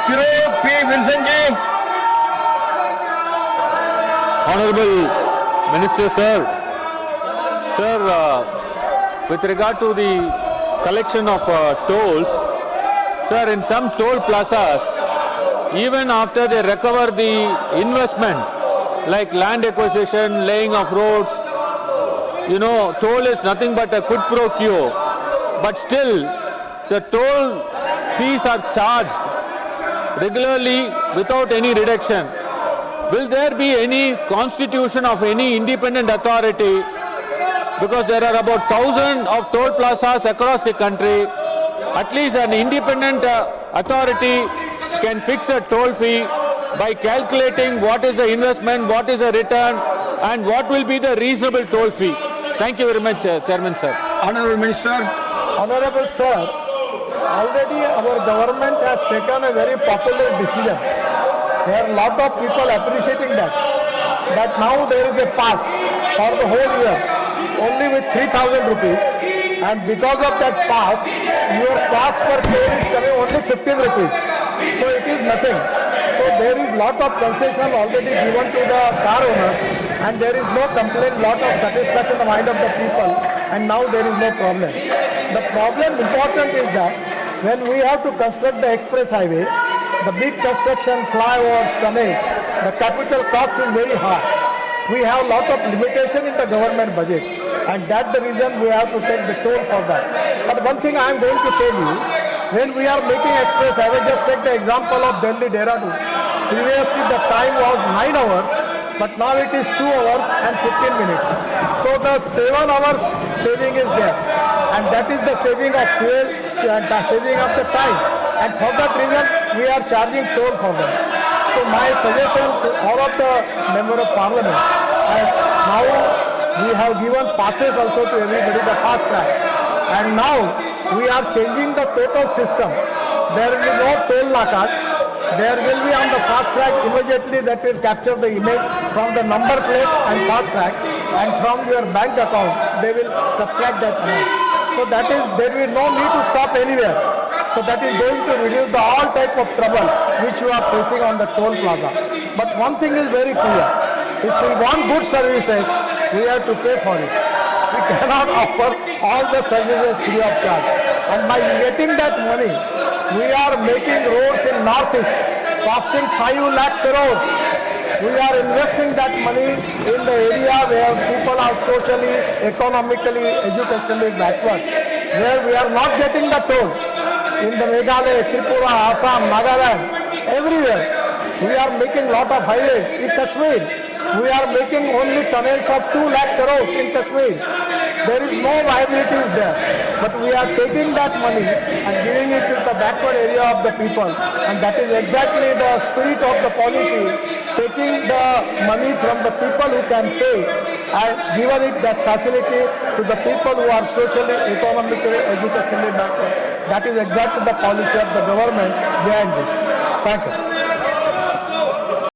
Thiru P. Wilson ji. Honorable Minister Sir, with regard to the collection of tolls, sir, in some toll plazas, even after they recover the investment, like land acquisition, laying of roads, toll is nothing but a quid pro quo, but still the toll fees are charged regularly without any reduction. Will there be any constitution of any independent authority? Because there are about 1,000 of toll plazas across the country. At least an independent authority can fix a toll fee by calculating what is the investment, what is the return, and what will be the reasonable toll fee. Thank you very much, Chairman sir. Honorable Minister. Honorable sir, already our government has taken a very popular decision. There are a lot of people appreciating that now there is a pass for the whole year only with 3,000 rupees, and because of that pass your cost per toll is coming only 15 rupees. So it is nothing. So there is lot of concession already given to the car owners, and there is no complaint, lot of satisfaction in the mind of the people, and now there is no problem. The problem important is that when we have to construct the express highway, the big construction, flyovers, tunnels, the capital cost is very high. We have lot of limitation in the government budget, and that's the reason we have to take the toll for that. But one thing I am going to tell you, when we are making express highway, just take the example of Delhi Dehradun. Previously the time was 9 hours, but now it is 2 hours and 15 minutes. So the 7 hours saving is there, and that is the saving of fuel and the saving of the time. And for that reason, we are charging toll for them. So my suggestion to all of the Member of Parliament, now we have given passes also to everybody, the fast track. And now we are changing the total system. There will be no toll nakas. There will be on the fast track immediately that will capture the image from the number plate and fast track, and from your bank account they will subtract that amount. So that is, there will be no need to stop anywhere. So that is going to reduce the all type of trouble which you are facing on the toll plaza. But one thing is very clear. If we want good services, we have to pay for it. We cannot offer all the services free of charge. And by getting that money, we are making roads in Northeast costing 5 lakh crores. We are investing that money in the area where people are socially, economically, educationally backward, where we are not getting the toll. In the Meghalaya, Tripura, Assam, Nagaland, everywhere, we are making lot of highways. In Kashmir, we are making only tunnels of 2 lakh crores in Kashmir. There is no viability there. But we are taking that money and giving it to the backward area of the people. And that is exactly the spirit of the policy, taking the money from the people who can pay and giving it that facility to the people who are socially, economically, educationally backward. That is exactly the policy of the government behind this. Thank you.